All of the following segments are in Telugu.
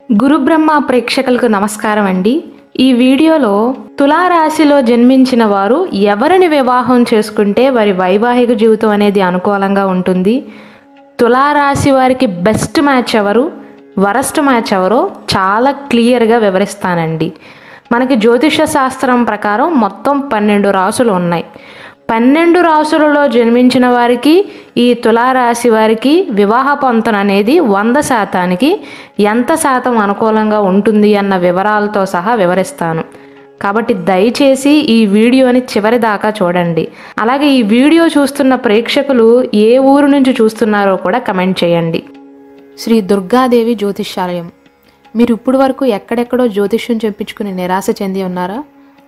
గురుబ్రహ్మ ప్రేక్షకులకు నమస్కారం అండి. ఈ వీడియోలో తులారాశిలో జన్మించిన వారు ఎవరిని వివాహం చేసుకుంటే వారి వైవాహిక జీవితం అనేది అనుకూలంగా ఉంటుంది, తులారాశి వారికి బెస్ట్ మ్యాచ్ ఎవరు, వరస్ట్ మ్యాచ్ ఎవరో చాలా క్లియర్గా వివరిస్తానండి. మనకి జ్యోతిష శాస్త్రం ప్రకారం మొత్తం 12 రాసులు ఉన్నాయి. 12 రాసులలో జన్మించిన వారికి ఈ తులారాశి వారికి వివాహ పొంతన అనేది 100% ఎంత శాతం అనుకూలంగా ఉంటుంది అన్న వివరాలతో సహా వివరిస్తాను. కాబట్టి దయచేసి ఈ వీడియోని చివరి దాకా చూడండి. అలాగే ఈ వీడియో చూస్తున్న ప్రేక్షకులు ఏ ఊరు నుంచి చూస్తున్నారో కూడా కమెంట్ చేయండి. శ్రీ దుర్గాదేవి జ్యోతిష్యాలయం. మీరు ఇప్పుడు వరకు ఎక్కడెక్కడో జ్యోతిష్యం చెప్పించుకుని నిరాశ చెంది ఉన్నారా?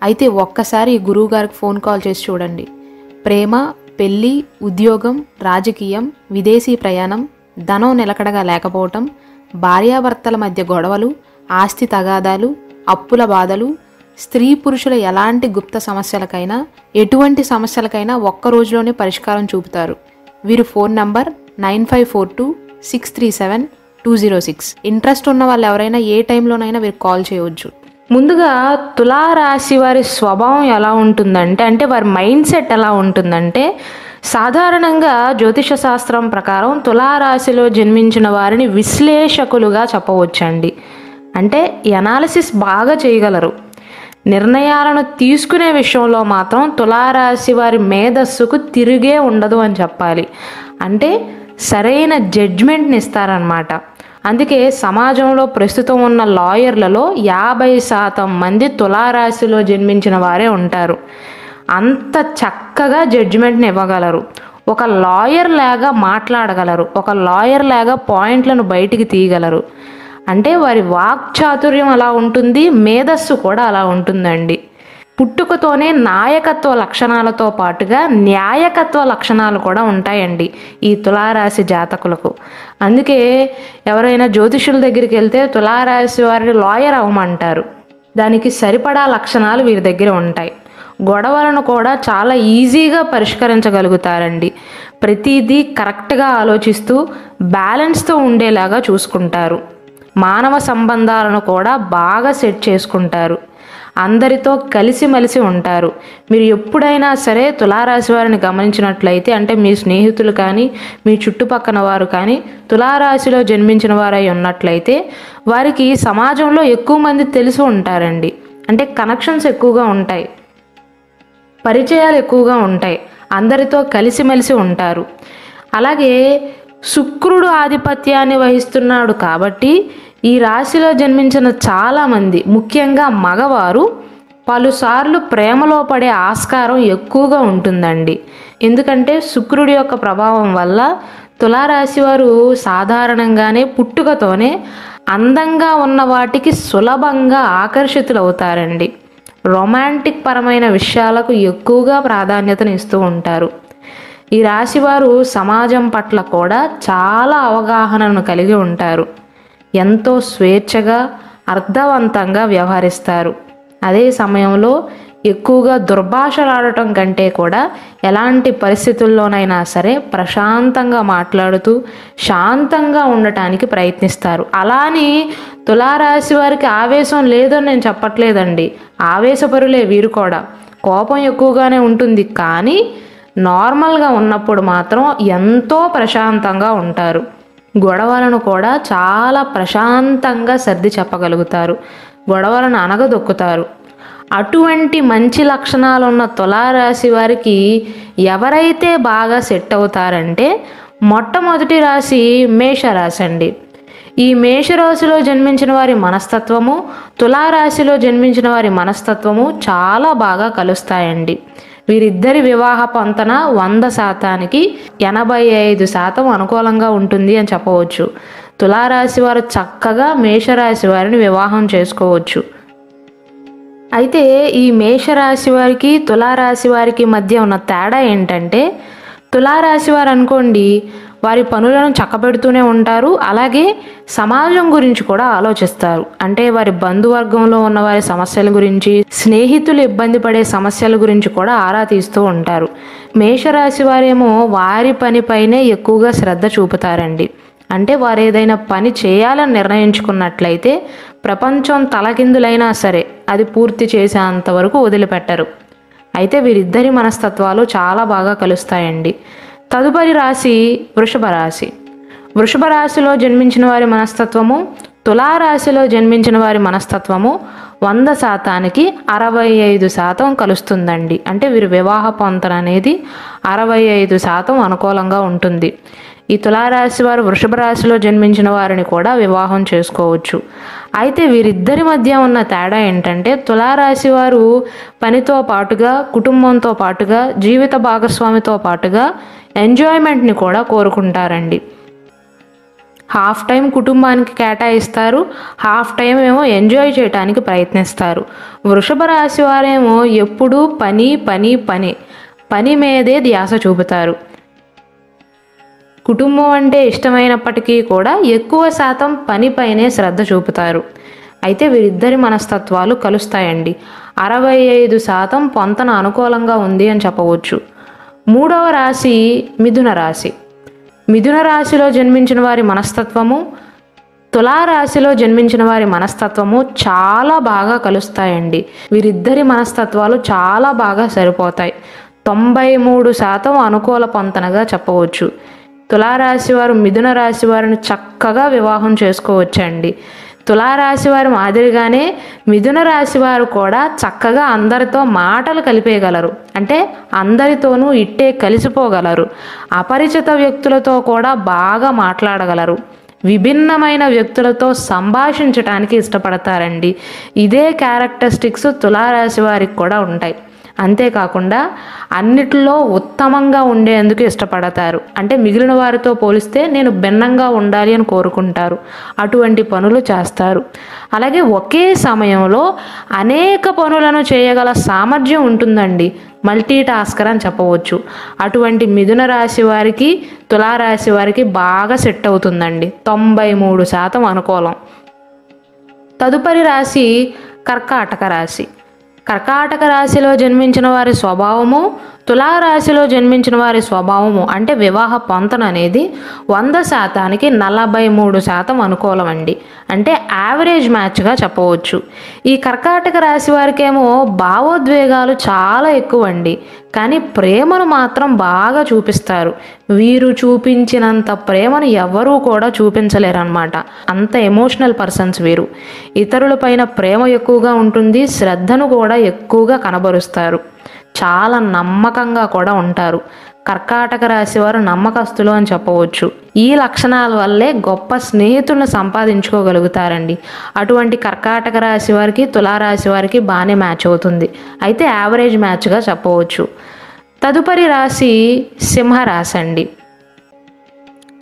అయితే ఒక్కసారి ఈ గురువు గారికి ఫోన్ కాల్ చేసి చూడండి. ప్రేమ, పెళ్లి, ఉద్యోగం, రాజకీయం, విదేశీ ప్రయాణం, ధనం నిలకడగా లేకపోవటం, భార్యాభర్తల మధ్య గొడవలు, ఆస్తి తగాదాలు, అప్పుల బాధలు, స్త్రీ పురుషుల ఎలాంటి గుప్త సమస్యలకైనా ఎటువంటి సమస్యలకైనా ఒక్క రోజులోనే పరిష్కారం చూపుతారు. వీరు ఫోన్ నంబర్ 9542637206. ఇంట్రెస్ట్ ఉన్న వాళ్ళు ఎవరైనా ఏ టైంలోనైనా వీరికి కాల్ చేయవచ్చు. ముందుగా తులారాశి వారి స్వభావం ఎలా ఉంటుందంటే, వారి మైండ్ సెట్ ఎలా ఉంటుందంటే, సాధారణంగా జ్యోతిష శాస్త్రం ప్రకారం తులారాశిలో జన్మించిన వారిని విశ్లేషకులుగా చెప్పవచ్చండి. అంటే ఎనాలిసిస్ బాగా చేయగలరు. నిర్ణయాలను తీసుకునే విషయంలో మాత్రం తులారాశి వారి మేధస్సుకు తిరిగే ఉండదు అని చెప్పాలి. అంటే సరైన జడ్జ్మెంట్ని ఇస్తారనమాట. అందుకే సమాజంలో ప్రస్తుతం ఉన్న లాయర్లలో 50% మంది తులారాశిలో జన్మించిన వారే ఉంటారు. అంత చక్కగా జడ్జిమెంట్ని ఇవ్వగలరు. ఒక లాయర్ లాగా మాట్లాడగలరు. ఒక లాయర్ లాగా పాయింట్లను బయటికి తీయగలరు. అంటే వారి వాక్చాతుర్యం అలా ఉంటుంది, మేధస్సు కూడా అలా ఉంటుందండి. పుట్టుకతోనే నాయకత్వ లక్షణాలతో పాటుగా న్యాయకత్వ లక్షణాలు కూడా ఉంటాయండి ఈ తులారాశి జాతకులకు. అందుకే ఎవరైనా జ్యోతిషుల దగ్గరికి వెళ్తే తులారాశి వారిని లాయర్ అవ్వమంటారు. దానికి సరిపడా లక్షణాలు వీరి దగ్గర ఉంటాయి. గొడవలను కూడా చాలా ఈజీగా పరిష్కరించగలుగుతారండి. ప్రతిదీ కరెక్ట్గా ఆలోచిస్తూ బ్యాలెన్స్తో ఉండేలాగా చూసుకుంటారు. మానవ సంబంధాలను కూడా బాగా సెట్ చేసుకుంటారు. అందరితో కలిసిమెలిసి ఉంటారు. మీరు ఎప్పుడైనా సరే తులారాశి వారిని గమనించినట్లయితే, అంటే మీ స్నేహితులు కానీ మీ చుట్టుపక్కల వారు కానీ తులారాశిలో జన్మించిన వారై ఉన్నట్లయితే వారికి సమాజంలో ఎక్కువ మంది తెలిసి ఉంటారండి. అంటే కనెక్షన్స్ ఎక్కువగా ఉంటాయి, పరిచయాలు ఎక్కువగా ఉంటాయి, అందరితో కలిసిమెలిసి ఉంటారు. అలాగే శుక్రుడు ఆధిపత్యాన్ని వహిస్తున్నాడు కాబట్టి ఈ రాశిలో జన్మించిన చాలామంది, ముఖ్యంగా మగవారు, పలుసార్లు ప్రేమలో పడే ఆస్కారం ఎక్కువగా ఉంటుందండి. ఎందుకంటే శుక్రుడి యొక్క ప్రభావం వల్ల తులారాశి వారు సాధారణంగానే పుట్టుకతోనే అందంగా ఉన్న వాటికి సులభంగా ఆకర్షితులవుతారండి. రొమాంటిక్ పరమైన విషయాలకు ఎక్కువగా ప్రాధాన్యతను ఇస్తూ ఉంటారు. ఈ రాశివారు సమాజం పట్ల కూడా చాలా అవగాహనను కలిగి ఉంటారు. ఎంతో స్వేచ్ఛగా, అర్థవంతంగా వ్యవహరిస్తారు. అదే సమయంలో ఎక్కువగా దుర్భాషలాడటం కంటే కూడా ఎలాంటి పరిస్థితుల్లోనైనా సరే ప్రశాంతంగా మాట్లాడుతూ శాంతంగా ఉండటానికి ప్రయత్నిస్తారు. అలాని తులారాశి వారికి ఆవేశం లేదని నేను చెప్పట్లేదండి. ఆవేశపరులే వీరు కూడా. కోపం ఎక్కువగానే ఉంటుంది, కానీ నార్మల్గా ఉన్నప్పుడు మాత్రం ఎంతో ప్రశాంతంగా ఉంటారు. గొడవలను కూడా చాలా ప్రశాంతంగా సర్ది చెప్పగలుగుతారు. గొడవలను అనగదొక్కుతారు. అటువంటి మంచి లక్షణాలు ఉన్న తులారాశి వారికి ఎవరైతే బాగా సెట్ అవుతారంటే, మొట్టమొదటి రాశి మేషరాశి అండి. ఈ మేషరాశిలో జన్మించిన వారి మనస్తత్వము, తులారాశిలో జన్మించిన వారి మనస్తత్వము చాలా బాగా కలుస్తాయండి. వీరిద్దరి వివాహ పొంతన 100%కి 85% అనుకూలంగా ఉంటుంది అని చెప్పవచ్చు. తులారాశి వారు చక్కగా మేషరాశి వారిని వివాహం చేసుకోవచ్చు. అయితే ఈ మేషరాశి వారికి తులారాశి వారికి మధ్య ఉన్న తేడా ఏంటంటే, తులారాశి వారు అనుకోండి, వారి పనులను చక్కబెడుతూనే ఉంటారు. అలాగే సమాజం గురించి కూడా ఆలోచిస్తారు. అంటే వారి బంధువర్గంలో ఉన్న వారి సమస్యల గురించి, స్నేహితులు ఇబ్బంది పడే సమస్యల గురించి కూడా ఆరా తీస్తూ ఉంటారు. మేషరాశి వారేమో వారి పనిపైనే ఎక్కువగా శ్రద్ధ చూపుతారండి. అంటే వారు ఏదైనా పని చేయాలని నిర్ణయించుకున్నట్లయితే ప్రపంచం తలకిందులైనా సరే అది పూర్తి చేసేంత వరకు వదిలిపెట్టరు. అయితే వీరిద్దరి మనస్తత్వాలు చాలా బాగా కలుస్తాయండి. తదుపరి రాశి వృషభ రాశి. వృషభ రాశిలో జన్మించిన వారి మనస్తత్వము, తులారాశిలో జన్మించిన వారి మనస్తత్వము 100%కి 65% కలుస్తుందండి. అంటే వీరి వివాహ పొంతన అనేది 65% అనుకూలంగా ఉంటుంది. ఈ తులారాశి వారు వృషభ రాశిలో జన్మించిన వారిని కూడా వివాహం చేసుకోవచ్చు. అయితే వీరిద్దరి మధ్య ఉన్న తేడా ఏంటంటే తులారాశి వారు పనితో పాటుగా, కుటుంబంతో పాటుగా, జీవిత భాగస్వామితో పాటుగా ఎంజాయ్మెంట్ని కూడా కోరుకుంటారండి. హాఫ్ టైం కుటుంబానికి కేటాయిస్తారు, హాఫ్ టైం ఏమో ఎంజాయ్ చేయడానికి ప్రయత్నిస్తారు. వృషభ రాశి వారేమో ఎప్పుడూ పని పని పని పని మీదే ధ్యాస చూపుతారు. కుటుంబం అంటే ఇష్టమైనప్పటికీ కూడా ఎక్కువ శాతం పనిపైనే శ్రద్ధ చూపుతారు. అయితే వీరిద్దరి మనస్తత్వాలు కలుస్తాయండి. 65% పొంతన అనుకూలంగా ఉంది అని చెప్పవచ్చు. మూడవ రాశి మిథున రాశి. మిథున రాశిలో జన్మించిన వారి మనస్తత్వము, తులారాశిలో జన్మించిన వారి మనస్తత్వము చాలా బాగా కలుస్తాయండి. వీరిద్దరి మనస్తత్వాలు చాలా బాగా సరిపోతాయి. 93% అనుకూల పొంతనగా చెప్పవచ్చు. తులారాశి వారు మిథున రాశి వారిని చక్కగా వివాహం చేసుకోవచ్చండి. తులారాశి వారి మాదిరిగానే మిథున రాశి వారు కూడా చక్కగా అందరితో మాటలు కలిపేయగలరు. అంటే అందరితోనూ ఇట్టే కలిసిపోగలరు. అపరిచిత వ్యక్తులతో కూడా బాగా మాట్లాడగలరు. విభిన్నమైన వ్యక్తులతో సంభాషించడానికి ఇష్టపడతారండి. ఇదే క్యారెక్టరిస్టిక్స్ తులారాశి వారికి కూడా ఉంటాయి. అంతేకాకుండా అన్నిటిలో ఉత్తమంగా ఉండేందుకు ఇష్టపడతారు. అంటే మిగిలిన వారితో పోలిస్తే నేను భిన్నంగా ఉండాలి అని కోరుకుంటారు. అటువంటి పనులు చేస్తారు. అలాగే ఒకే సమయంలో అనేక పనులను చేయగల సామర్థ్యం ఉంటుందండి. మల్టీ టాస్కర్ అని చెప్పవచ్చు. అటువంటి మిథున రాశి వారికి, తులారాశి వారికి బాగా సెట్ అవుతుందండి. 93% అనుకూలం. తదుపరి రాశి కర్కాటక రాశి. కర్కాటక రాశిలో జన్మించిన వారి స్వభావము, తులారాశిలో జన్మించిన వారి స్వభావము అంటే వివాహ పొంతన అనేది 100%కి 43% అనుకూలం అండి. అంటే యావరేజ్ మ్యాచ్గా చెప్పవచ్చు. ఈ కర్కాటక రాశి వారికేమో భావోద్వేగాలు చాలా ఎక్కువ అండి. కానీ ప్రేమను మాత్రం బాగా చూపిస్తారు. వీరు చూపించినంత ప్రేమను ఎవరూ కూడా చూపించలేరన్నమాట. అంత ఎమోషనల్ పర్సన్స్ వీరు. ఇతరులపైన ప్రేమ ఎక్కువగా ఉంటుంది, శ్రద్ధను కూడా ఎక్కువగా కనబరుస్తారు. చాలా నమ్మకంగా కూడా ఉంటారు. కర్కాటక రాశి వారు నమ్మకస్తులు అని చెప్పవచ్చు. ఈ లక్షణాల వల్లే గొప్ప స్నేహితులను సంపాదించుకోగలుగుతారండి. అటువంటి కర్కాటక రాశి వారికి, తులారాశి వారికి బాగానే మ్యాచ్ అవుతుంది. అయితే యావరేజ్ మ్యాచ్గా చెప్పవచ్చు. తదుపరి రాశి సింహరాశి అండి.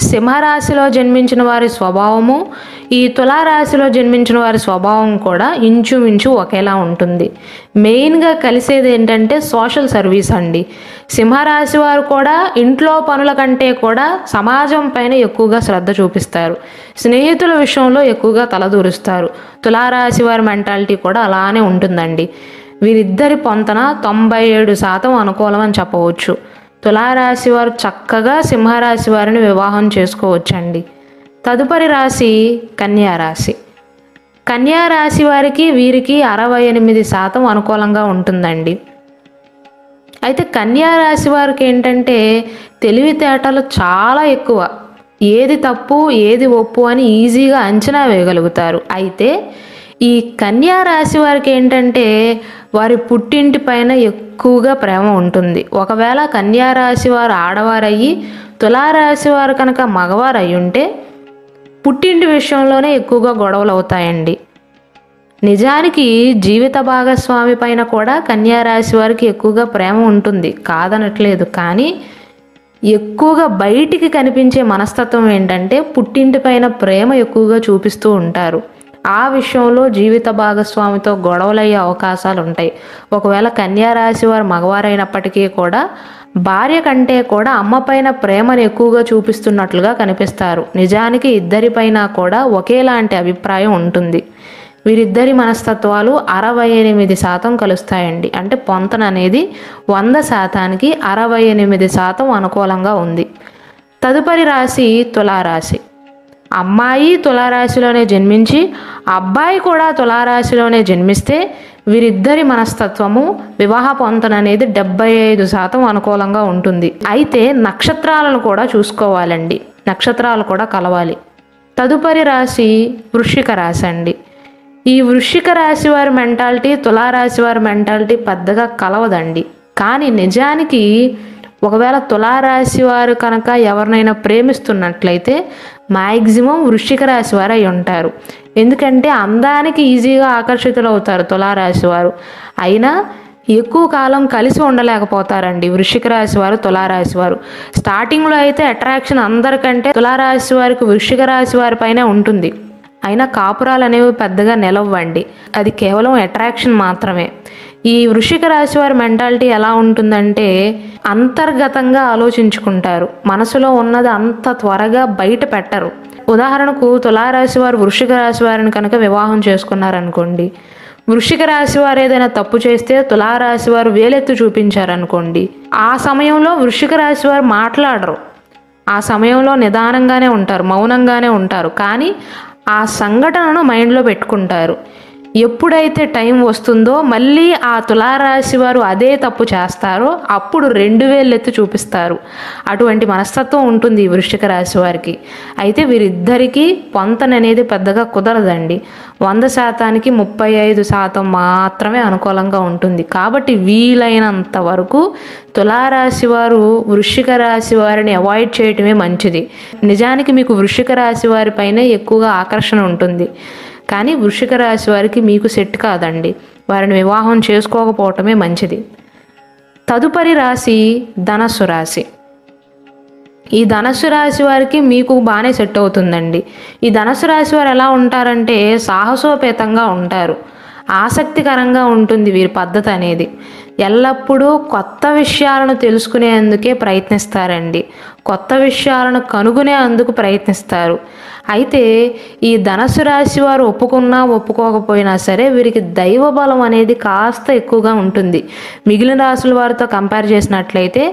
సింహరాశిలో జన్మించిన వారి స్వభావము, ఈ తులారాశిలో జన్మించిన వారి స్వభావం కూడా ఇంచుమించు ఒకేలా ఉంటుంది. మెయిన్గా కలిసేది ఏంటంటే సోషల్ సర్వీస్ అండి. సింహరాశి వారు కూడా ఇంట్లో పనుల కంటే కూడా సమాజం పైన ఎక్కువగా శ్రద్ధ చూపిస్తారు. స్నేహితుల విషయంలో ఎక్కువగా తలదూరుస్తారు. తులారాశి వారి మెంటాలిటీ కూడా అలానే ఉంటుందండి. వీరిద్దరి పొంతన 97% అనుకూలం అని చెప్పవచ్చు. తులారాశి వారు చక్కగా సింహరాశి వారిని వివాహం చేసుకోవచ్చండి. తదుపరి రాశి కన్యారాశి. కన్యారాశి వారికి వీరికి 68% అనుకూలంగా ఉంటుందండి. అయితే కన్యారాశి వారికి ఏంటంటే తెలివితేటలు చాలా ఎక్కువ. ఏది తప్పు ఏది ఒప్పు అని ఈజీగా అంచనా వేయగలుగుతారు. అయితే ఈ కన్యారాశి వారికి ఏంటంటే వారి పుట్టింటి పైన ఎక్కువగా ప్రేమ ఉంటుంది. ఒకవేళ కన్యారాశి వారు ఆడవారయ్యి తులారాశి వారు కనుక మగవారు అయి ఉంటే పుట్టింటి విషయంలోనే ఎక్కువగా గొడవలు అవుతాయండి. నిజానికి జీవిత భాగస్వామి పైన కూడా కన్యారాశి వారికి ఎక్కువగా ప్రేమ ఉంటుంది, కాదనట్లేదు. కానీ ఎక్కువగా బయటికి కనిపించే మనస్తత్వం ఏంటంటే పుట్టింటి పైన ప్రేమ ఎక్కువగా చూపిస్తూ ఉంటారు. ఆ విషయంలో జీవిత భాగస్వామితో గొడవలయ్యే అవకాశాలు ఉంటాయి. ఒకవేళ కన్యారాశి వారు మగవారైనప్పటికీ కూడా భార్య కంటే కూడా అమ్మ పైన ప్రేమను ఎక్కువగా చూపిస్తున్నట్లుగా కనిపిస్తారు. నిజానికి ఇద్దరిపైన కూడా ఒకేలాంటి అభిప్రాయం ఉంటుంది. వీరిద్దరి మనస్తత్వాలు 68% కలుస్తాయండి. అంటే పొంతన అనేది 100%కి 68% అనుకూలంగా ఉంది. తదుపరి రాశి తులారాశి. అమ్మాయి తులారాశిలోనే జన్మించి అబ్బాయి కూడా తులారాశిలోనే జన్మిస్తే వీరిద్దరి మనస్తత్వము వివాహ పొంతన అనేది 75% అనుకూలంగా ఉంటుంది. అయితే నక్షత్రాలను కూడా చూసుకోవాలండి, నక్షత్రాలు కూడా కలవాలి. తదుపరి రాశి వృశ్చిక రాశి అండి. ఈ వృశ్చిక రాశి వారి మెంటాలిటీ తులారాశి వారి మెంటాలిటీ పెద్దగా కలవదండి. కానీ నిజానికి ఒకవేళ తులారాశి వారు కనుక ఎవరినైనా ప్రేమిస్తున్నట్లయితే మ్యాక్సిమం వృశ్చిక రాశి వారు అయి ఉంటారు. ఎందుకంటే అందానికి ఈజీగా ఆకర్షితులు అవుతారు తులారాశి వారు. అయినా ఎక్కువ కాలం కలిసి ఉండలేకపోతారండి వృశ్చిక రాశి వారు తులారాశి వారు. స్టార్టింగ్లో అయితే అట్రాక్షన్ అందరికంటే తులారాశి వారికి వృశ్చిక రాశి వారి పైన ఉంటుంది. అయినా కాపురాలు అనేవి పెద్దగా నిలవ్వండి, అది కేవలం అట్రాక్షన్ మాత్రమే. ఈ వృశ్చిక రాశి వారి మెంటాలిటీ ఎలా ఉంటుందంటే అంతర్గతంగా ఆలోచించుకుంటారు, మనసులో ఉన్నది అంత త్వరగా బయట పెట్టరు. ఉదాహరణకు తులారాశి వారు వృశ్చిక రాశి వారిని కనుక వివాహం చేసుకున్నారనుకోండి, వృశ్చిక రాశి వారు ఏదైనా తప్పు చేస్తే తులారాశి వారు వేలెత్తు చూపించారనుకోండి, ఆ సమయంలో వృశ్చిక రాశి వారు మాట్లాడరు, ఆ సమయంలో నిదానంగానే ఉంటారు, మౌనంగానే ఉంటారు. కానీ ఆ సంఘటనను మైండ్లో పెట్టుకుంటారు. ఎప్పుడైతే టైం వస్తుందో మళ్ళీ ఆ తులారాశి వారు అదే తప్పు చేస్తారో అప్పుడు 2000 ఎత్తి చూపిస్తారు. అటువంటి మనస్తత్వం ఉంటుంది ఈ వృశ్చిక రాశి వారికి. అయితే వీరిద్దరికీ పొంతన అనేది పెద్దగా కుదరదండి. 100%కి 35% మాత్రమే అనుకూలంగా ఉంటుంది. కాబట్టి వీలైనంత వరకు తులారాశి వారు వృశ్చిక రాశి వారిని అవాయిడ్ చేయటమే మంచిది. నిజానికి మీకు వృశ్చిక రాశి వారిపైనే ఎక్కువగా ఆకర్షణ ఉంటుంది, కానీ వృశ్చిక రాశి వారికి మీకు సెట్ కాదండి, వారిని వివాహం చేసుకోకపోవటమే మంచిది. తదుపరి రాశి ధనస్సు రాశి. ఈ ధనస్సు రాశి వారికి మీకు బాగానే సెట్ అవుతుందండి. ఈ ధనస్సు రాశి వారు ఎలా ఉంటారంటే సాహసోపేతంగా ఉంటారు, ఆసక్తికరంగా ఉంటుంది వీరి పద్ధతి అనేది. ఎల్లప్పుడూ కొత్త విషయాలను తెలుసుకునేందుకే ప్రయత్నిస్తారండి, కొత్త విషయాలను కనుగొనేందుకు ప్రయత్నిస్తారు. అయితే ఈ ధనస్సు రాశి వారు ఒప్పుకున్నా ఒప్పుకోకపోయినా సరే వీరికి దైవ బలం అనేది కాస్త ఎక్కువగా ఉంటుంది. మిగిలిన రాశుల వారితో కంపేర్ చేసినట్లయితే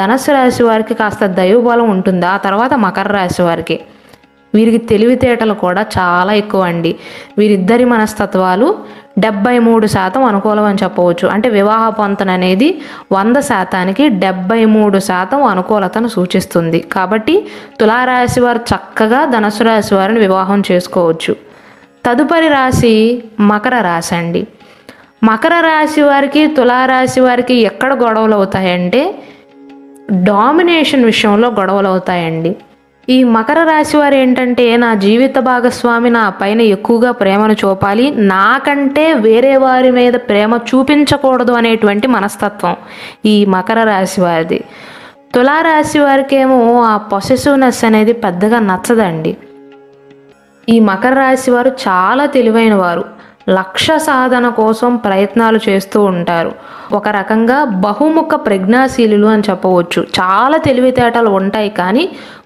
ధనస్సు రాశి వారికి కాస్త దైవ బలం ఉంటుంది. ఆ తర్వాత మకర రాశి వారికి వీరికి తెలివితేటలు కూడా చాలా ఎక్కువ అండి. వీరిద్దరి మనస్తత్వాలు 73% అనుకూలం అని చెప్పవచ్చు. అంటే వివాహ పొంతన అనేది 100%కి 73% అనుకూలతను సూచిస్తుంది. కాబట్టి తులారాశి వారు చక్కగా ధనుసు రాశి వారిని వివాహం చేసుకోవచ్చు. తదుపరి రాశి మకర రాశి అండి. మకర రాశి వారికి తులారాశి వారికి ఎక్కడ గొడవలు అవుతాయంటే డామినేషన్ విషయంలో గొడవలు అవుతాయండి. ఈ మకర రాశి వారు ఏంటంటే నా జీవిత భాగస్వామి నా పైన ఎక్కువగా ప్రేమను చూపాలి, నాకంటే వేరే వారి మీద ప్రేమ చూపించకూడదు అనేటువంటి మనస్తత్వం ఈ మకర రాశి వారిది. తులారాశి వారికేమో ఆ పొసెసివ్నెస్ అనేది పెద్దగా నచ్చదండి. ఈ మకర రాశి వారు చాలా తెలివైన వారు, లక్ష్య సాధన కోసం ప్రయత్నాలు చేస్తూ ఉంటారు. ఒక రకంగా బహుముఖ ప్రజ్ఞాశీలులు అని చెప్పవచ్చు. చాలా తెలివితేటలు ఉంటాయి కానీ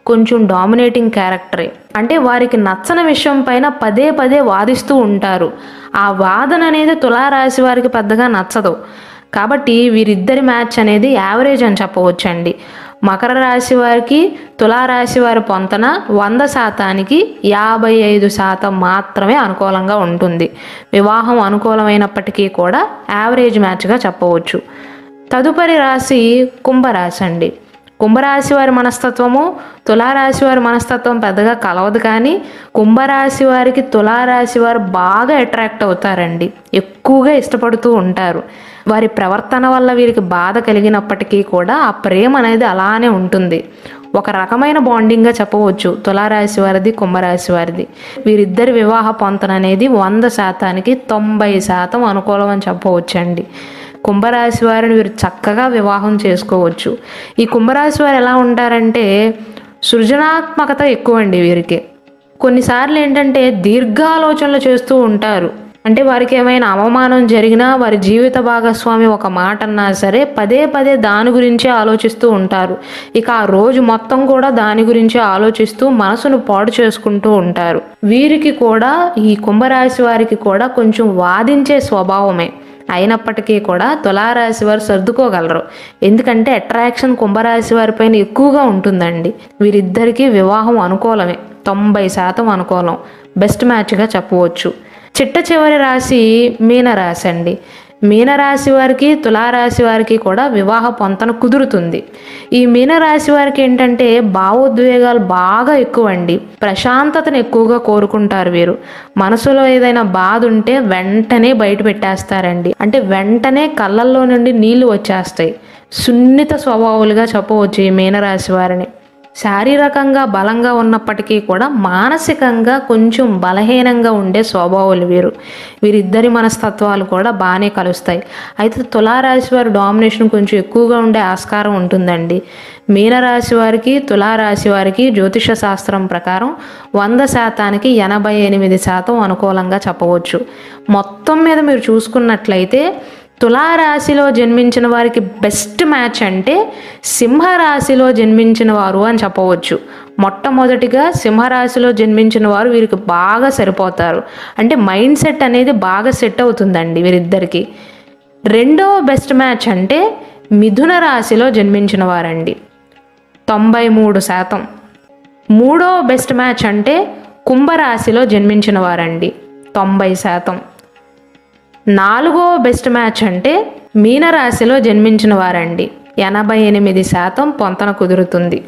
కొంచెం డామినేటింగ్ క్యారెక్టరే. అంటే వారికి నచ్చని విషయం పైన పదే పదే వాదిస్తూ ఉంటారు. ఆ వాదన అనేది తులారాశి వారికి పెద్దగా నచ్చదు. కాబట్టి వీరిద్దరి మ్యాచ్ అనేది యావరేజ్ అని చెప్పవచ్చండి. మకర రాశి వారికి తులారాశి వారి పొంతన 100%కి 55% మాత్రమే అనుకూలంగా ఉంటుంది. వివాహం అనుకూలమైనప్పటికీ కూడా యావరేజ్ మ్యాచ్గా చెప్పవచ్చు. తదుపరి రాశి కుంభరాశి అండి. కుంభరాశి వారి మనస్తత్వము తులారాశి వారి మనస్తత్వం పెద్దగా కలవదు, కానీ కుంభరాశి వారికి తులారాశి వారు బాగా అట్రాక్ట్ అవుతారండి, ఎక్కువగా ఇష్టపడుతూ ఉంటారు. వారి ప్రవర్తన వల్ల వీరికి బాధ కలిగినప్పటికీ కూడా ఆ ప్రేమ అనేది అలానే ఉంటుంది. ఒక రకమైన బాండింగ్గా చెప్పవచ్చు తులారాశి వారిది కుంభరాశి వారిది. వీరిద్దరి వివాహ పొంతన అనేది 100%కి 90% అనుకూలం అని చెప్పవచ్చు అండి. కుంభరాశి వారిని వీరు చక్కగా వివాహం చేసుకోవచ్చు. ఈ కుంభరాశి వారు ఎలా ఉంటారంటే సృజనాత్మకత ఎక్కువ అండి వీరికి. కొన్నిసార్లు ఏంటంటే దీర్ఘాలోచనలు చేస్తూ ఉంటారు. అంటే వారికి ఏమైనా అవమానం జరిగినా వారి జీవిత భాగస్వామి ఒక మాట అన్నా సరే పదే పదే దాని గురించే ఆలోచిస్తూ ఉంటారు. ఇక ఆ రోజు మొత్తం కూడా దాని గురించే ఆలోచిస్తూ మనసును పాడు చేసుకుంటూ ఉంటారు. వీరికి కూడా ఈ కుంభరాశి వారికి కూడా కొంచెం వాదించే స్వభావమే. అయినప్పటికీ కూడా తులారాశి వారు సర్దుకోగలరు. ఎందుకంటే అట్రాక్షన్ కుంభరాశి వారి పైన ఎక్కువగా ఉంటుందండి. వీరిద్దరికీ వివాహం అనుకూలమే, 90% అనుకూలం, బెస్ట్ మ్యాచ్గా చెప్పవచ్చు. చిట్ట చివరి రాశి మీనరాశి అండి. మీనరాశి వారికి తులారాశి వారికి కూడా వివాహ పొంతన కుదురుతుంది. ఈ మీనరాశి వారికి ఏంటంటే భావోద్వేగాలు బాగా ఎక్కువ అండి. ప్రశాంతతను ఎక్కువగా కోరుకుంటారు వీరు. మనసులో ఏదైనా బాధ ఉంటే వెంటనే బయట పెట్టేస్తారండి. అంటే వెంటనే కళ్ళల్లో నుండి నీళ్లు వచ్చేస్తాయి. సున్నిత స్వభావాలుగా చెప్పవచ్చు ఈ మీనరాశి వారిని. శారీరకంగా బలంగా ఉన్నప్పటికీ కూడా మానసికంగా కొంచెం బలహీనంగా ఉండే స్వభావాలు వీరు. వీరిద్దరి మనస్తత్వాలు కూడా బాగానే కలుస్తాయి. అయితే తులారాశి వారి డామినేషన్ కొంచెం ఎక్కువగా ఉండే ఆస్కారం ఉంటుందండి. మీనరాశి వారికి తులారాశి వారికి జ్యోతిష శాస్త్రం ప్రకారం 100%కి 88% అనుకూలంగా చెప్పవచ్చు. మొత్తం మీద మీరు చూసుకున్నట్లయితే తులారాశిలో జన్మించిన వారికి బెస్ట్ మ్యాచ్ అంటే సింహరాశిలో జన్మించిన వారు అని చెప్పవచ్చు. మొట్టమొదటిగా సింహరాశిలో జన్మించిన వారు వీరికి బాగా సరిపోతారు. అంటే మైండ్ సెట్ అనేది బాగా సెట్ అవుతుందండి వీరిద్దరికి. రెండవ బెస్ట్ మ్యాచ్ అంటే మిథున రాశిలో జన్మించిన వారండి, 93%. మూడవ బెస్ట్ మ్యాచ్ అంటే కుంభరాశిలో జన్మించిన వారండి, 90%. నాలుగో బెస్ట్ మ్యాచ్ అంటే మీనరాశిలో జన్మించిన వారండి, 88% పొంతన కుదురుతుంది.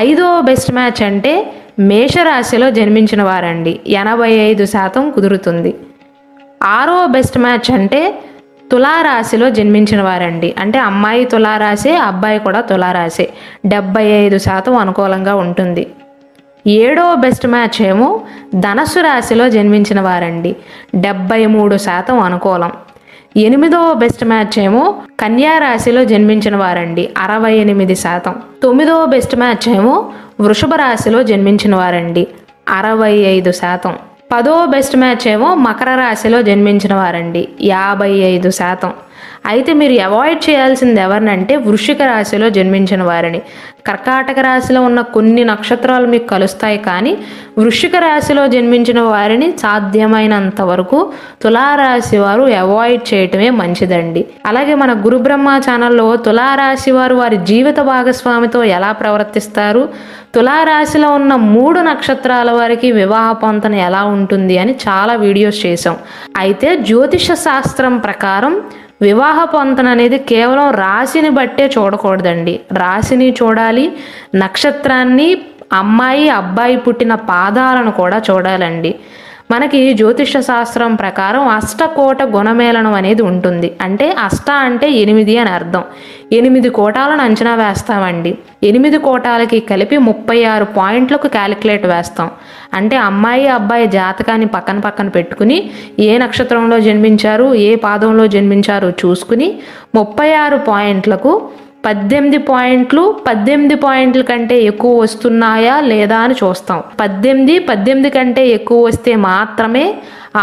ఐదో బెస్ట్ మ్యాచ్ అంటే మేషరాశిలో జన్మించిన వారండి, 85% కుదురుతుంది. ఆరో బెస్ట్ మ్యాచ్ అంటే తులారాశిలో జన్మించిన వారండి. అంటే అమ్మాయి తులారాశి, అబ్బాయి కూడా తులారాశి, 75% అనుకూలంగా ఉంటుంది. ఏడో బెస్ట్ మ్యాచ్ ఏమో ధనస్సు రాశిలో జన్మించిన వారండి, 73% అనుకూలం. ఎనిమిదవ బెస్ట్ మ్యాచ్ ఏమో కన్యా రాశిలో జన్మించిన వారండి, 68%. తొమ్మిదవ బెస్ట్ మ్యాచ్ ఏమో వృషభ రాశిలో జన్మించిన వారండి, 65%. పదవ బెస్ట్ మ్యాచ్ ఏమో మకర రాశిలో జన్మించిన వారండి, 55%. అయితే మీరు అవాయిడ్ చేయాల్సింది ఎవరినంటే వృశ్చిక రాశిలో జన్మించిన వారిని. కర్కాటక రాశిలో ఉన్న కొన్ని నక్షత్రాలు మీకు కలుస్తాయి, కానీ వృశ్చిక రాశిలో జన్మించిన వారిని సాధ్యమైనంత వరకు తులారాశి వారు అవాయిడ్ చేయటమే మంచిదండి. అలాగే మన గురు బ్రహ్మ ఛానల్లో తులారాశి వారు వారి జీవిత భాగస్వామితో ఎలా ప్రవర్తిస్తారు, తులారాశిలో ఉన్న 3 నక్షత్రాల వారికి వివాహ పొంతన ఎలా ఉంటుంది అని చాలా వీడియోస్ చేసాం. అయితే జ్యోతిష శాస్త్రం ప్రకారం వివాహ పొంతన అనేది కేవలం రాశిని బట్టే చూడకూడదండి. రాశిని చూడాలి, నక్షత్రాన్ని, అమ్మాయి అబ్బాయి పుట్టిన పాదాలను కూడా చూడాలండి. మనకి జ్యోతిష శాస్త్రం ప్రకారం అష్టకోట గుణమేళనం అనేది ఉంటుంది. అంటే అష్ట అంటే 8 అని అర్థం. 8 కోటాలను అంచనా వేస్తామండి. 8 కోటాలకి కలిపి 36 పాయింట్లకు క్యాలిక్యులేట్ వేస్తాం. అంటే అమ్మాయి అబ్బాయి జాతకాన్ని పక్కన పెట్టుకుని ఏ నక్షత్రంలో జన్మించారు, ఏ పాదంలో జన్మించారు చూసుకుని 36 పాయింట్లకు 18 పాయింట్లు 18 పాయింట్ల కంటే ఎక్కువ వస్తున్నాయా లేదా అని చూస్తాం. 18 కంటే ఎక్కువ వస్తే మాత్రమే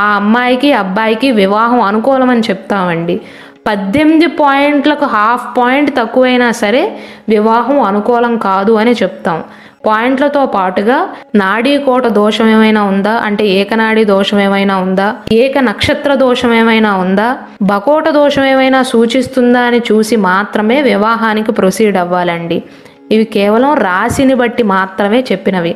ఆ అమ్మాయికి అబ్బాయికి వివాహం అనుకూలమని చెప్తామండి. 18 పాయింట్లకు 1/2 పాయింట్ తక్కువైనా సరే వివాహం అనుకూలం కాదు అని చెప్తాం. పాయింట్లతో పాటుగా నాడీకోట దోషం ఏమైనా ఉందా, అంటే ఏకనాడి దోషం ఏమైనా ఉందా, ఏక నక్షత్ర దోషం ఏమైనా ఉందా, బకోట దోషం ఏమైనా సూచిస్తుందా అని చూసి మాత్రమే వివాహానికి ప్రొసీడ్ అవ్వాలండి. ఇవి కేవలం రాశిని బట్టి మాత్రమే చెప్పినవి.